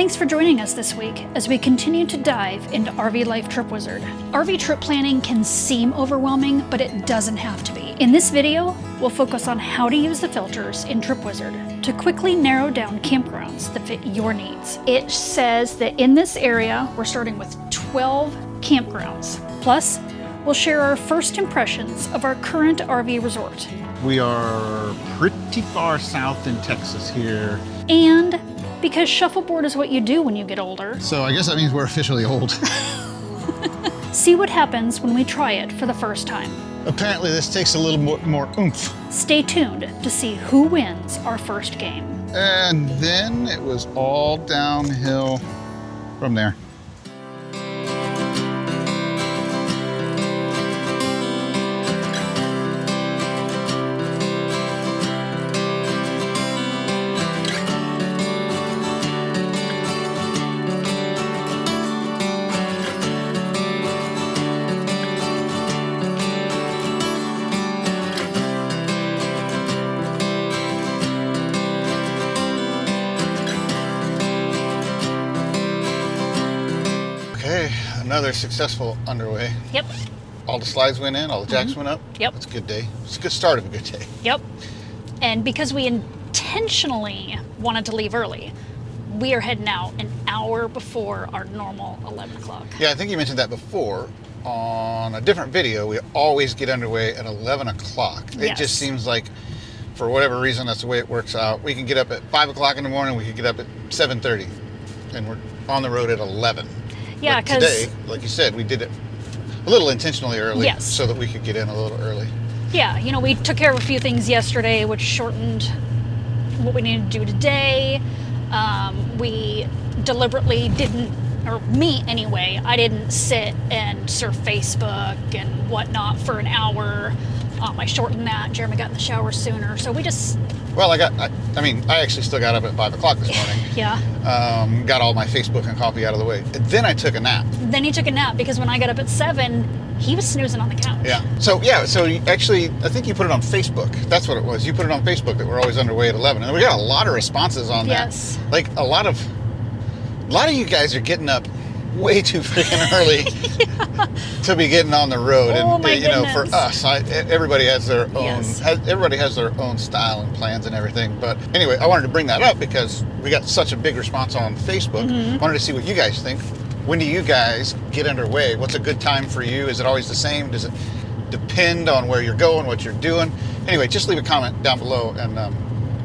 Thanks for joining us this week as we continue to dive into RV Life Trip Wizard. RV trip planning can seem overwhelming, but it doesn't have to be. In this video, we'll focus on how to use the filters in Trip Wizard to quickly narrow down campgrounds that fit your needs. It says that in this area, we're starting with 12 campgrounds. Plus, we'll share our first impressions of our current RV resort. We are pretty far south in Texas here. And because shuffleboard is what you do when you get older. So I guess that means we're officially old. See what happens when we try it for the first time. Apparently this takes a little more oomph. Stay tuned to see who wins our first game. And then it was all downhill from there. Another successful underway. Yep. All the slides went in, all the jacks went up. Yep. It's a good day. It's a good start of a good day. Yep. And because we intentionally wanted to leave early, we are heading out an hour before our normal 11 o'clock. Yeah, I think you mentioned that before. On a different video, we always get underway at 11 o'clock. It just seems like, for whatever reason, that's the way it works out. We can get up at 5 o'clock in the morning, we can get up at 7:30, and we're on the road at 11. Yeah, because today, like you said, we did it a little intentionally early, yes, so that we could get in a little early. Yeah, you know, we took care of a few things yesterday, which shortened what we needed to do today. We deliberately didn't, or me anyway, I didn't sit and surf Facebook and whatnot for an hour. I shortened that. Jeremy got in the shower sooner, so we just... Well, I actually still got up at 5 o'clock this morning. Yeah. Got all my Facebook and coffee out of the way. And then I took a nap. Then he took a nap because when I got up at 7, he was snoozing on the couch. Yeah. So actually, I think you put it on Facebook. That's what it was. You put it on Facebook that we're always underway at 11. And we got a lot of responses on that. Yes. Like a lot of you guys are getting up way too freaking early to be getting on the road. Oh, and my you know, goodness. for us, everybody has their own. Yes. Everybody has their own style and plans and everything. But anyway, I wanted to bring that up because we got such a big response on Facebook. Wanted to see what you guys think. When do you guys get underway? What's a good time for you? Is it always the same? Does it depend on where you're going, what you're doing? Anyway, just leave a comment down below, and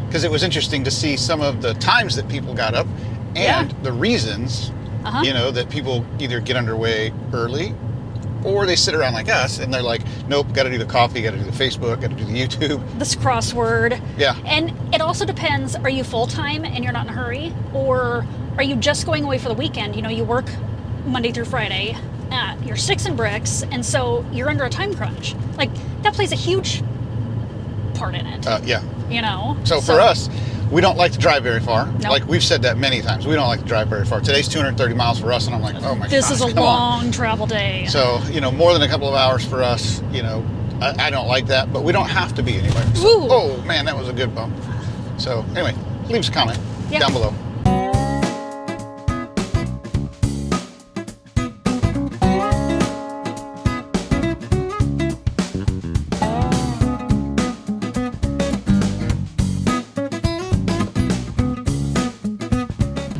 because it was interesting to see some of the times that people got up and the reasons. You know, that people either get underway early or they sit around like us and they're like, nope, got to do the coffee, got to do the Facebook, got to do the YouTube. This crossword. Yeah. And it also depends, are you full-time and you're not in a hurry? Or are you just going away for the weekend? You know, you work Monday through Friday at your sticks and bricks, and so you're under a time crunch. Like, that plays a huge part in it. Yeah. You know? So for us, we don't like to drive very far. Nope. Like we've said that many times. We don't like to drive very far. Today's 230 miles for us, and I'm like, oh my god. This is a long travel day. So, you know, more than a couple of hours for us, you know, I don't like that, but we don't have to be anywhere. So, oh man, that was a good bump. So anyway, leave us a comment down below.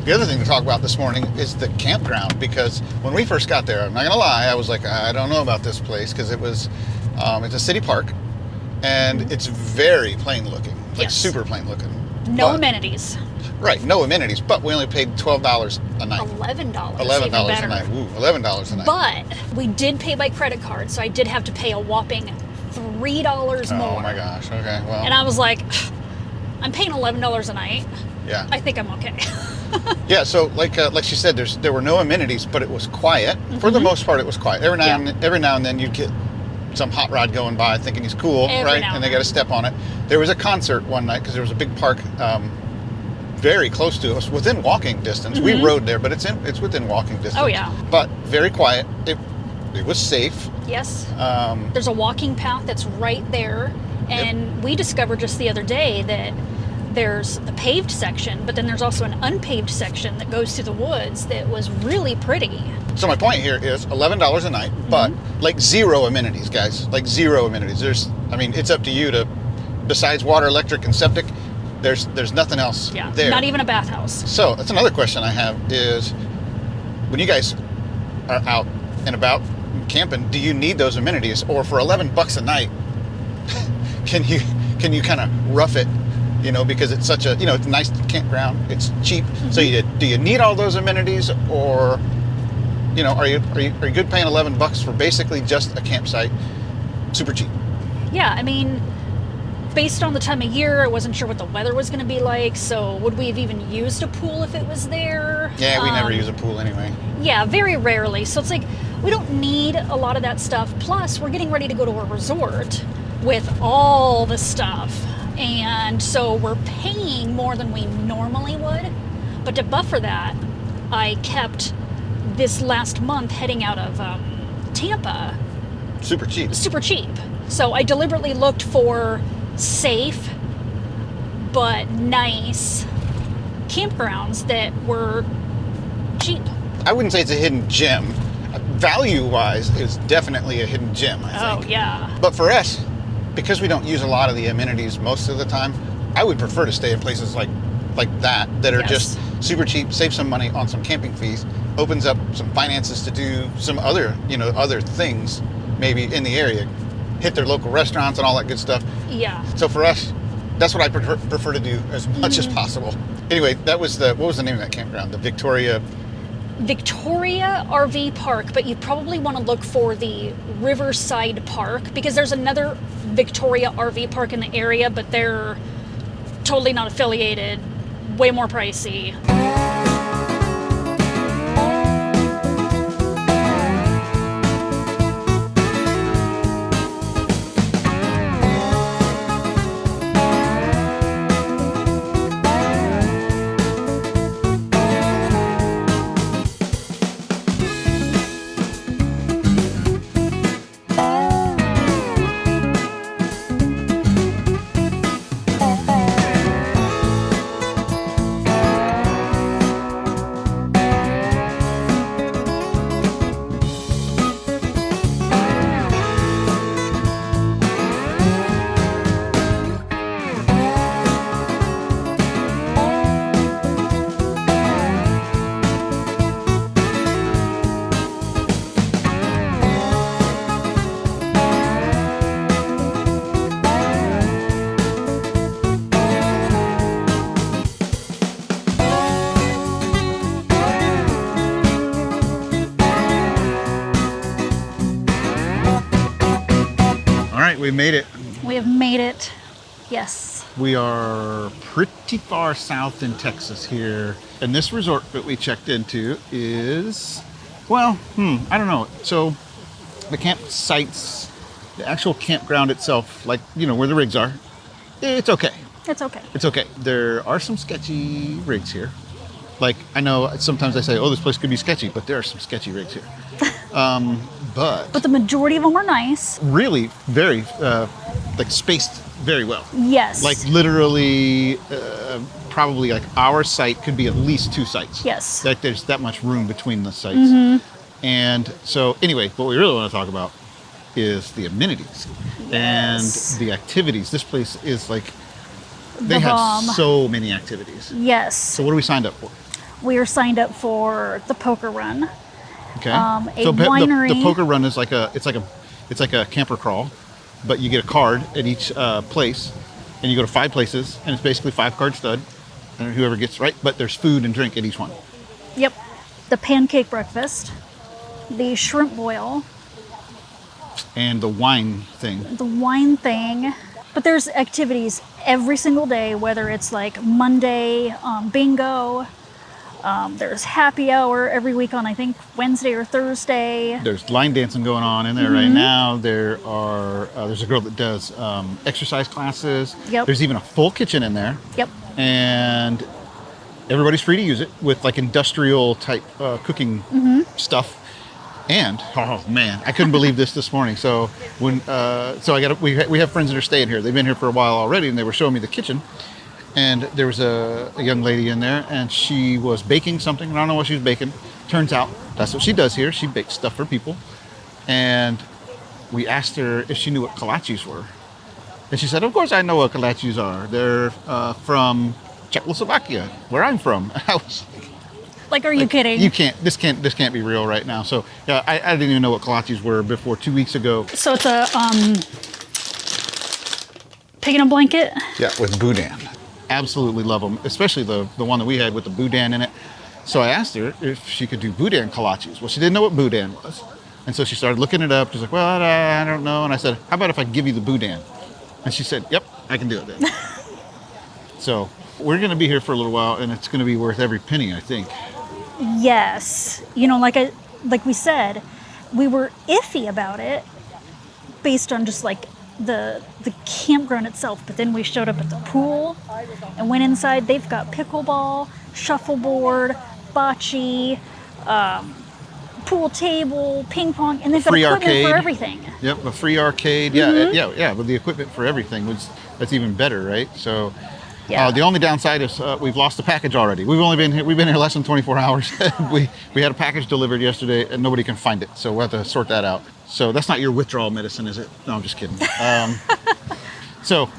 The other thing to talk about this morning is the campground, because when we first got there, I'm not gonna lie, I was like, I don't know about this place, because it was, it's a city park, and it's very plain looking, like super plain looking. No amenities. Right, no amenities, but we only paid $12 a night. $11. $11 a night. Woo, $11 a night. But we did pay by credit card, so I did have to pay a whopping $3 more. Oh my gosh. Okay. Well. And I was like, I'm paying $11 a night. Yeah. I think I'm okay. Yeah. So like she said, there were no amenities, but it was quiet. For the most part, it was quiet. Every now and then you'd get some hot rod going by thinking he's cool, right? And they got to step on it. There was a concert one night because there was a big park very close to us, within walking distance. We rode there, but it's within walking distance. Oh yeah. But very quiet. It was safe. Yes. There's a walking path that's right there, and we discovered just the other day that there's the paved section, but then there's also an unpaved section that goes through the woods that was really pretty. So my point here is $11 a night, but like zero amenities, guys. Like zero amenities. It's up to you to, besides water, electric, and septic, there's nothing else there. Not even a bathhouse. So that's another question I have is, when you guys are out and about camping, do you need those amenities? Or for $11 a night, can you kind of rough it? Because it's such a, it's a nice campground. It's cheap. So do you need all those amenities, or, are you good paying $11 for basically just a campsite, super cheap? Yeah, I mean, based on the time of year, I wasn't sure what the weather was going to be like. So would we have even used a pool if it was there? Yeah, we never use a pool anyway. Yeah, very rarely. So it's like, we don't need a lot of that stuff. Plus, we're getting ready to go to a resort with all the stuff. And so we're paying more than we normally would. But to buffer that, I kept this last month heading out of Tampa. Super cheap. Super cheap. So I deliberately looked for safe but nice campgrounds that were cheap. I wouldn't say it's a hidden gem. Value-wise, it's definitely a hidden gem, I think. Oh, yeah. But for us, because we don't use a lot of the amenities most of the time, I would prefer to stay in places like that are just super cheap, save some money on some camping fees, opens up some finances to do some other things maybe in the area, hit their local restaurants and all that good stuff. Yeah. So for us, that's what I prefer to do as much as possible. Anyway, what was the name of that campground? The Victoria RV Park, but you probably want to look for the Riverside Park, because there's another Victoria RV Park in the area, but they're totally not affiliated, way more pricey. We made it. We have made it. Yes. We are pretty far south in Texas here. And this resort that we checked into is, I don't know. So the campsites, the actual campground itself, like, where the rigs are, it's okay. It's okay. It's okay. There are some sketchy rigs here. Like, I know sometimes I say, oh, this place could be sketchy, but there are some sketchy rigs here. But the majority of them are nice. Really very, spaced very well. Yes. Like literally, probably like our site could be at least 2 sites. Yes. Like there's that much room between the sites. And so anyway, what we really want to talk about is the amenities and the activities. This place is like, they have so many activities. Yes. So what are we signed up for? We are signed up for the poker run. Okay. So winery. The poker run is like a camper crawl, but you get a card at each place, and you go to 5 places, and it's basically 5-card stud, and whoever gets right. But there's food and drink at each one. Yep. The pancake breakfast, the shrimp boil, and the wine thing. But there's activities every single day, whether it's like Monday, bingo. There's happy hour every week on, I think, Wednesday or Thursday. There's line dancing going on in there right now. There's a girl that does exercise classes. Yep. There's even a full kitchen in there. Yep. And everybody's free to use it with like industrial type cooking stuff. And oh man, I couldn't believe this morning. So we have friends that are staying here. They've been here for a while already, and they were showing me the kitchen. And there was a young lady in there, and she was baking something. I don't know what she was baking. Turns out that's what she does here. She bakes stuff for people. And we asked her if she knew what kolaches were. And she said, of course I know what kolaches are. They're from Czechoslovakia, where I'm from. I was Like, are you kidding? This can't be real right now. So yeah, I didn't even know what kolaches were before 2 weeks ago. So it's a pig in a blanket? Yeah, with boudin. Absolutely love them, especially the one that we had with the boudin in it. So I asked her if she could do boudin kolaches. Well, she didn't know what boudin was. And so she started looking it up. She's like, well, I don't know. And I said, how about if I give you the boudin? And she said, yep, I can do it then. So we're going to be here for a little while, and it's going to be worth every penny, I think. Yes. You know, like we said, we were iffy about it based on just like the campground itself, but then we showed up at the pool and went inside. They've got pickleball, shuffleboard, bocce, pool table, ping pong, and they've got Free equipment arcade. for everything. Yep, a free arcade. Yeah, with the equipment for everything, that's even better, right? So Yeah. the only downside is we've lost the package already. We've been here less than 24 hours. we had a package delivered yesterday and nobody can find it, so we'll have to sort that out. So that's not your withdrawal medicine, is it? No, I'm just kidding. So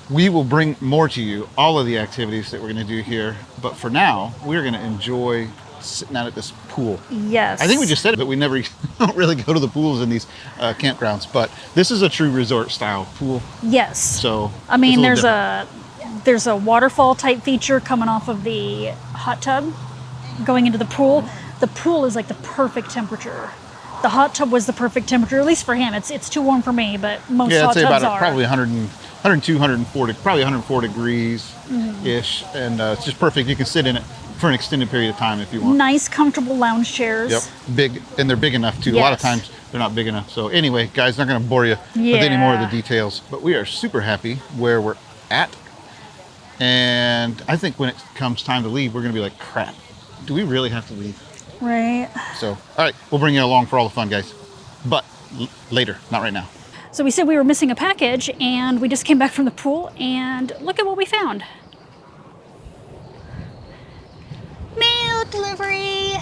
we will bring more to you, all of the activities that we're going to do here. But for now, we're going to enjoy sitting out at this pool. Yes. I think we just said it, but we never don't really go to the pools in these campgrounds. But this is a true resort style pool. Yes. So I mean, it's a there's a waterfall type feature coming off of the hot tub going into the pool. The pool is like the perfect temperature. The hot tub was the perfect temperature, at least for him. It's too warm for me, but most I'd hot say tubs about are. probably 102, 140, probably 104 degrees-ish. And it's just perfect. You can sit in it for an extended period of time if you want. Nice, comfortable lounge chairs. Yep, big, and they're big enough too. A lot of Yes. times they're not big enough. So anyway, guys, not going to bore you with any more of the details, but we are super happy where we're at. And I think when it comes time to leave, we're going to be like, crap, do we really have to leave? Right. So, all right, we'll bring you along for all the fun, guys. But later, not right now. So we said we were missing a package, and we just came back from the pool, and look at what we found. Mail delivery.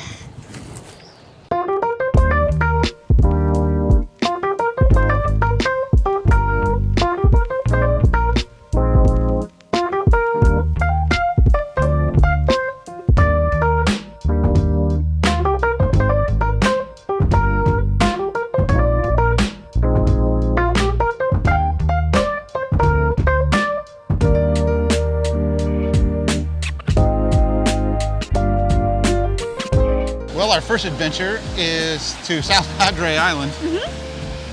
Well, our first adventure is to South Padre Island.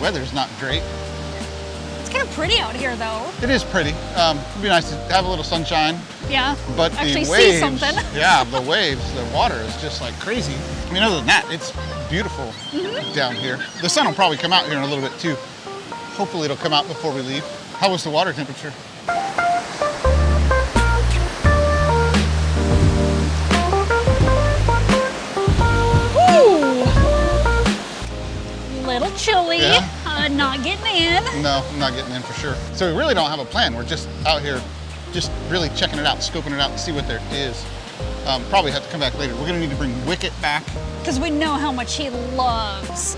Weather's not great. It's kind of pretty out here, though. It is pretty. It'd be nice to have a little sunshine. Yeah. But actually the waves, see something. yeah, the waves, the water is just like crazy. I mean, other than that, it's beautiful down here. The sun will probably come out here in a little bit too. Hopefully it'll come out before we leave. How was the water temperature? Ooh. Little chilly. Yeah. Not getting in. No, I'm not getting in for sure. So we really don't have a plan. We're just out here, just really checking it out, scoping it out to see what there is. Probably have to come back later. We're gonna need to bring Wicket back. Because we know how much he loves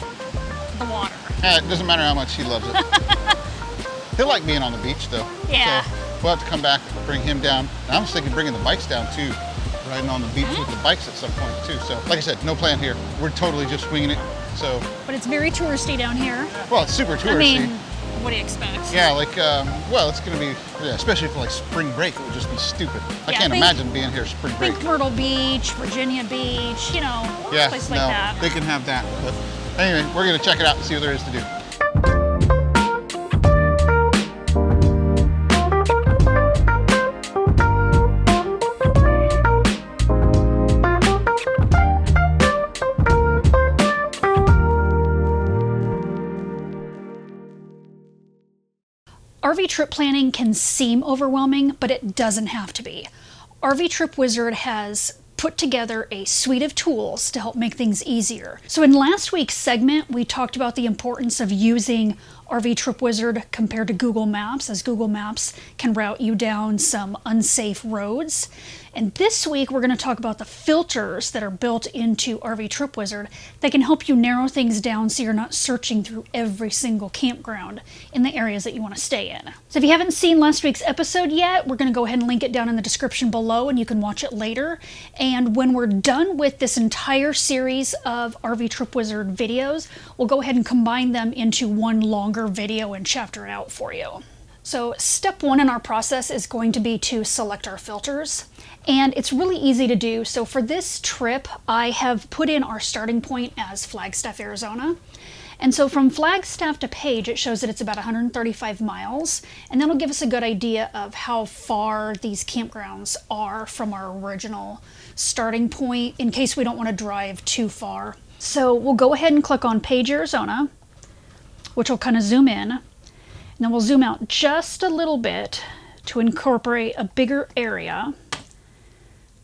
the water. It doesn't matter how much he loves it. He'll like being on the beach though. Yeah. So we'll have to come back, bring him down. And I was thinking bringing the bikes down too. Riding on the beach with the bikes at some point too. So like I said, no plan here. We're totally just winging it. So, But it's very touristy down here. well, it's super touristy. I mean, what do you expect? Yeah, like, well, it's gonna be, yeah, especially for like spring break, it would just be stupid. I Yeah, can't think- imagine being here spring break. Think Myrtle Beach, Virginia Beach, you know, Yeah, places no, like that. they can have that. But anyway, we're gonna check it out and see what there is to do. RV trip planning can seem overwhelming, but it doesn't have to be. RV Trip Wizard has put together a suite of tools to help make things easier. So in last week's segment, we talked about the importance of using RV Trip Wizard compared to Google Maps, as Google Maps can route you down some unsafe roads. And this week we're going to talk about the filters that are built into RV Trip Wizard that can help you narrow things down so you're not searching through every single campground in the areas that you want to stay in. So if you haven't seen last week's episode yet, we're going to go ahead and link it down in the description below and you can watch it later. And when we're done with this entire series of RV Trip Wizard videos, we'll go ahead and combine them into one longer video and chapter it out for you. So step one in our process is going to be to select our filters, and it's really easy to do. So for this trip, I have put in our starting point as Flagstaff, Arizona. And so from Flagstaff to Page, it shows that it's about 135 miles, and that'll give us a good idea of how far these campgrounds are from our original starting point in case we don't want to drive too far. So we'll go ahead and click on Page, Arizona, which will kind of zoom in. And then we'll zoom out just a little bit to incorporate a bigger area.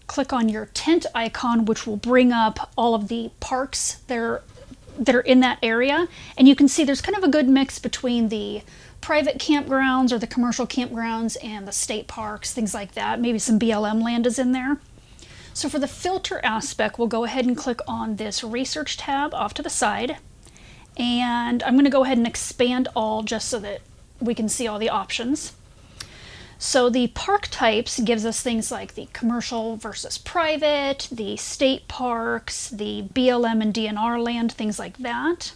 Click on your tent icon, which will bring up all of the parks that are in that area. And you can see there's kind of a good mix between the private campgrounds or the commercial campgrounds and the state parks, things like that. Maybe some BLM land is in there. So for the filter aspect, we'll go ahead and click on this research tab off to the side. And I'm going to go ahead and expand all just so that we can see all the options. So the park types gives us things like the commercial versus private, the state parks, the BLM and DNR land, things like that.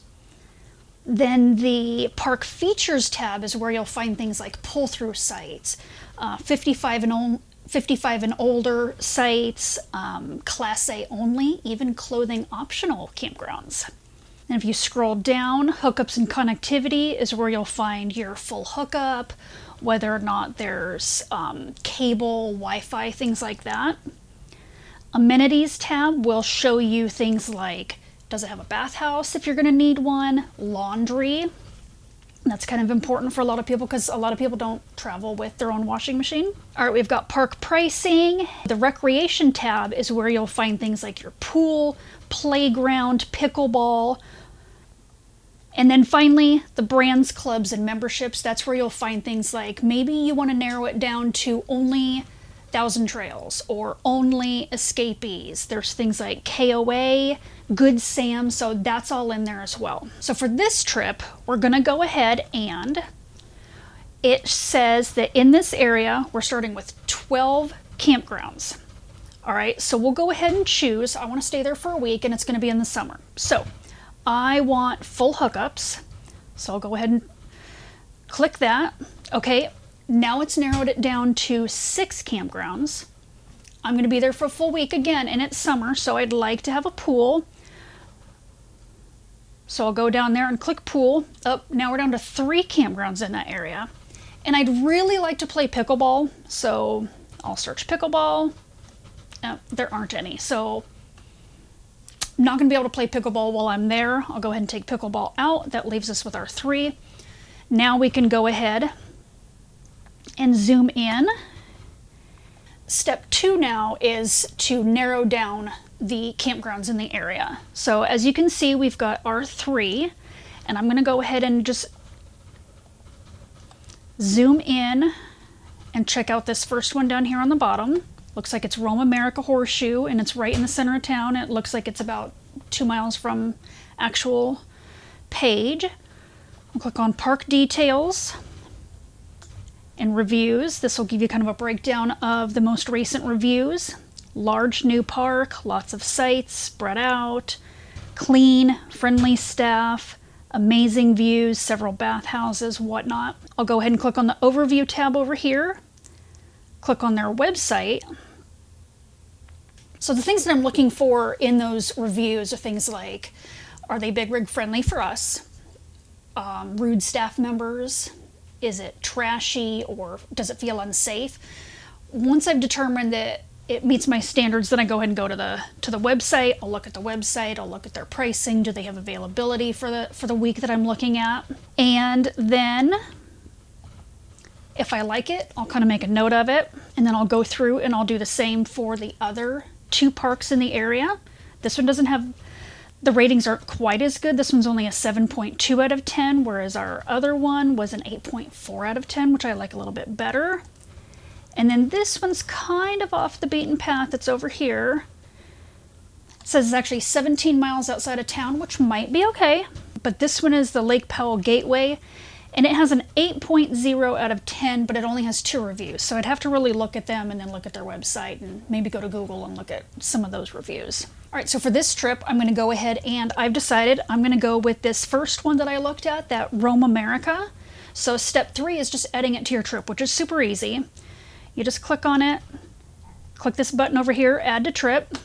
Then the park features tab is where you'll find things like pull-through sites, 55 and older sites, Class A only, even clothing optional campgrounds. And if you scroll down, hookups and connectivity is where you'll find your full hookup, whether or not there's cable, Wi-Fi, things like that. Amenities tab will show you things like, does it have a bathhouse if you're going to need one, laundry. That's kind of important for a lot of people because a lot of people don't travel with their own washing machine. All right, we've got park pricing. The recreation tab is where you'll find things like your pool, playground, pickleball. And then finally, the brands, clubs, and memberships. That's where you'll find things like maybe you want to narrow it down to only Thousand Trails or only Escapees. There's things like KOA, Good Sam, so that's all in there as well. So for this trip, we're going to go ahead and it says that in this area, we're starting with 12 campgrounds. All right, so we'll go ahead and choose. I want to stay there for a week and it's going to be in the summer. So I want full hookups. So I'll go ahead and click that. Okay, now it's narrowed it down to 6 campgrounds. I'm going to be there for a full week again, and it's summer, so I'd like to have a pool. So I'll go down there and click pool. Oh, now we're down to 3 campgrounds in that area. And I'd really like to play pickleball, so I'll search pickleball. There aren't any, so I'm not going to be able to play pickleball while I'm there. I'll go ahead and take pickleball out. That leaves us with our 3. Now we can go ahead and zoom in. Step 2 now is to narrow down the campgrounds in the area. So as you can see, we've got our 3, and I'm going to go ahead and just zoom in and check out this first one down here on the bottom. Looks like it's Rome America Horseshoe, and it's right in the center of town. It looks like it's about 2 miles from actual Page. I'll click on park details and reviews. This will give you kind of a breakdown of the most recent reviews. Large new park, lots of sites spread out, clean, friendly staff, amazing views, several bathhouses, whatnot. I'll go ahead and click on the overview tab over here. Click on their website. So the things that I'm looking for in those reviews are things like, are they big rig friendly for us? Rude staff members? Is it trashy or does it feel unsafe? Once I've determined that it meets my standards, then I go ahead and go to the website. I'll look at the website. I'll look at their pricing. Do they have availability for the week that I'm looking at? And then if I like it, I'll kind of make a note of it, and then I'll go through and I'll do the same for the other 2 parks in the area. This one doesn't have The ratings aren't quite as good. This one's only a 7.2 out of 10, whereas our other one was an 8.4 out of 10, which I like a little bit better. And then this one's kind of off the beaten path. It's over here. It says it's actually 17 miles outside of town, which might be okay. But this one is the Lake Powell Gateway, and it has an 8.0 out of 10, but it only has 2 reviews. So I'd have to really look at them and then look at their website and maybe go to Google and look at some of those reviews. All right, so for this trip, I'm going to go ahead and I've decided I'm going to go with this first one that I looked at, that Roam America. So step 3 is just adding it to your trip, which is super easy. You just click on it, click this button over here, add to trip.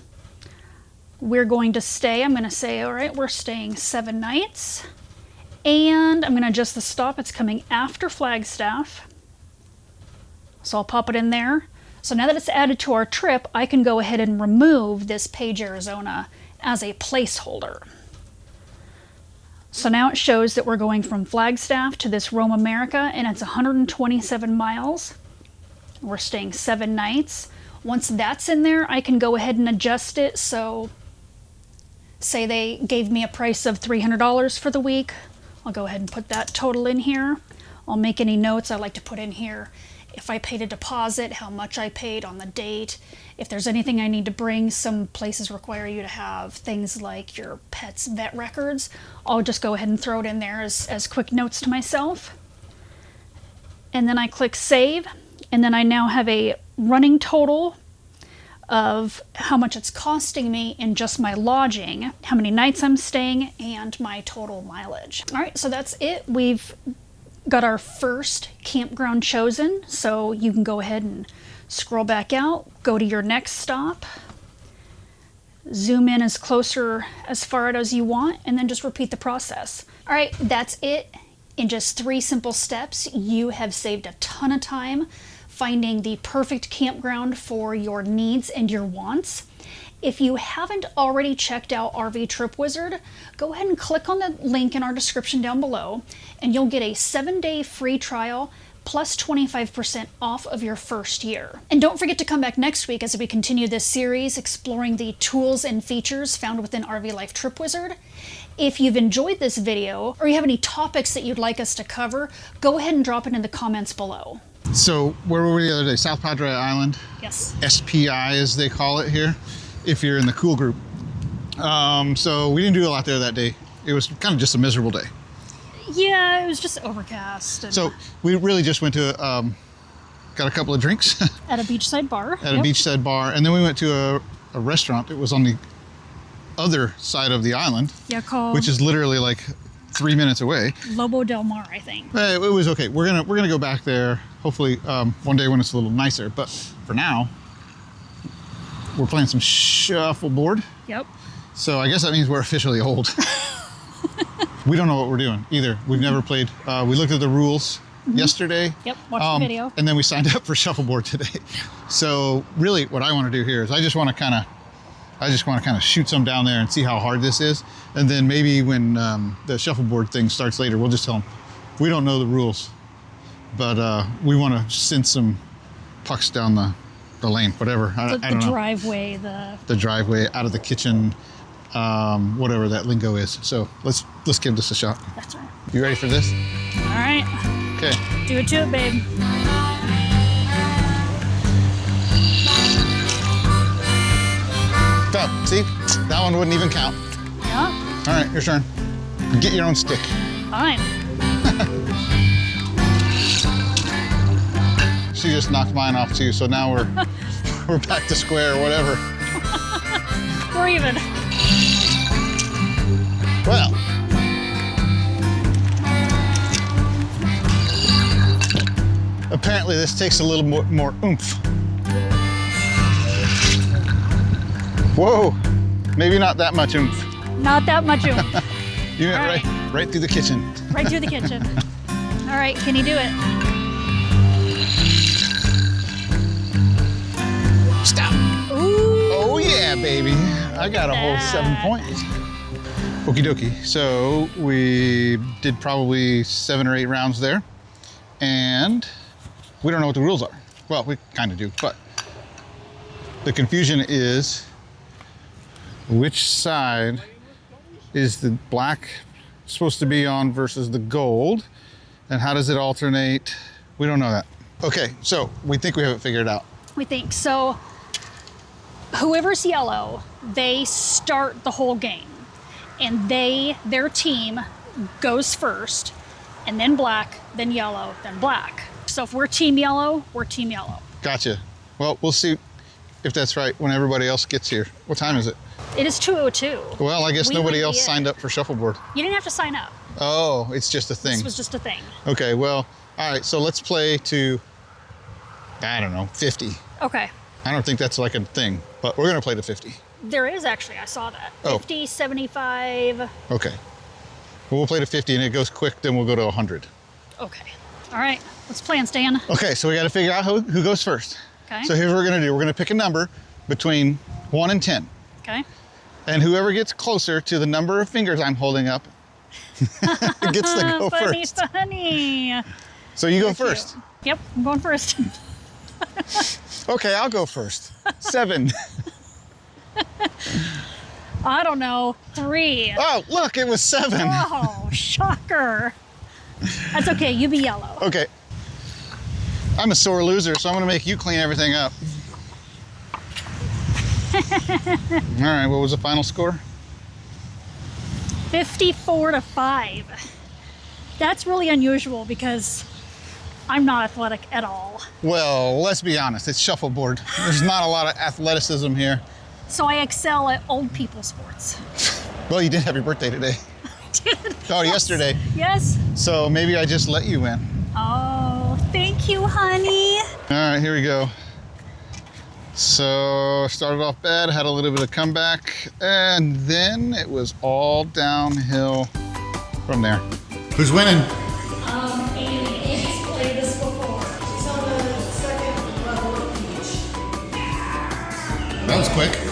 We're going to stay, I'm going to say, all right, we're staying 7 nights. And I'm going to adjust the stop. It's coming after Flagstaff. So I'll pop it in there. So now that it's added to our trip, I can go ahead and remove this Page, Arizona as a placeholder. So now it shows that we're going from Flagstaff to this Roam America, and it's 127 miles. We're staying 7 nights. Once that's in there, I can go ahead and adjust it. So say they gave me a price of $300 for the week. I'll go ahead and put that total in here. I'll make any notes I like to put in here. If I paid a deposit, how much I paid on the date. If there's anything I need to bring, some places require you to have things like your pet's vet records. I'll just go ahead and throw it in there as quick notes to myself. And then I click save. And then I now have a running total of how much it's costing me in just my lodging, how many nights I'm staying, and my total mileage. All right, so that's it. We've got our first campground chosen, so you can go ahead and scroll back out, go to your next stop, zoom in as far out as you want, and then just repeat the process. All right, that's it. In just 3 simple steps, you have saved a ton of time finding the perfect campground for your needs and your wants. If you haven't already checked out RV Trip Wizard, go ahead and click on the link in our description down below, and you'll get a 7-day free trial plus 25% off of your first year. And don't forget to come back next week as we continue this series exploring the tools and features found within RV Life Trip Wizard. If you've enjoyed this video, or you have any topics that you'd like us to cover, go ahead and drop it in the comments below. So where were we the other day? South Padre Island? Yes. SPI as they call it here, if you're in the cool group. So we didn't do a lot there that day. It was kind of just a miserable day. Yeah, it was just overcast. And so we really just went to, got a couple of drinks. at a beachside bar. At a beachside bar. And then we went to a restaurant. It was on the other side of the island. Yeah, called... which is literally like 3 minutes away. Lobo Del Mar, I think. It was okay. We're gonna go back there. Hopefully one day when it's a little nicer. But for now, we're playing some shuffleboard. Yep. So I guess that means we're officially old. We don't know what we're doing either. We've never played. We looked at the rules yesterday. Yep. Watched the video. And then we signed up for shuffleboard today. So really, what I want to do here is I just want to kind of shoot some down there and see how hard this is. And then maybe when the shuffleboard thing starts later, we'll just tell them, we don't know the rules, but we want to send some pucks down the lane, whatever. I don't know. Driveway, the driveway, out of the kitchen, whatever that lingo is. So let's give this a shot. That's right. You ready for this? All right. Okay. Do it to it, babe. Stop. See? That one wouldn't even count. Yeah. All right, your turn. Get your own stick. Fine. She just knocked mine off too, so now we're back to square or whatever. We're even. Well. Apparently this takes a little more oomph. Whoa, maybe not that much oomph. Not that much oomph. You went right through the kitchen. Right through the kitchen. All right, can you do it? Stop. Ooh. Oh yeah, baby. I got a whole 7 points. Okie dokie. So we did probably 7 or 8 rounds there. And we don't know what the rules are. Well, we kind of do, but the confusion is which side is the black supposed to be on versus the gold? And how does it alternate? We don't know that. Okay, so we think we have it figured out. We think. So whoever's yellow, they start the whole game. And their team goes first, and then black, then yellow, then black. So if we're team yellow, we're team yellow. Gotcha. Well, we'll see if that's right when everybody else gets here. What time is it? It is 2:02. Well, I guess nobody else signed up for Shuffleboard. You didn't have to sign up. Oh, it's just a thing. This was just a thing. Okay, well, all right, so let's play to, I don't know, 50. Okay. I don't think that's like a thing, but we're gonna play to 50. There is actually, I saw that. Oh. 50, 75. Okay. Well, we'll play to 50 and it goes quick, then we'll go to 100. Okay. All right, let's plan, Stan. Okay, so we gotta figure out who goes first. Okay. So here's what we're gonna do. We're gonna pick a number between 1 and 10. Okay. And whoever gets closer to the number of fingers I'm holding up gets to go first. Funny. So you go first. Yep, I'm going first. Okay, I'll go first. 7. I don't know, 3. Oh, look, it was 7. Oh, shocker. That's okay, you be yellow. Okay. I'm a sore loser, so I'm gonna make you clean everything up. All right, what was the final score? 54-5. That's really unusual because I'm not athletic at all. Well, let's be honest, it's shuffleboard. There's not a lot of athleticism here. So I excel at old people sports. Well, you did have your birthday today. Did. Oh, yesterday. Yes. So maybe I just let you win. Oh, thank you, honey. All right, here we go. So started off bad, had a little bit of comeback, and then it was all downhill from there. Who's winning? Amy. Amy's played this before. She's on the second level of peach. That was quick.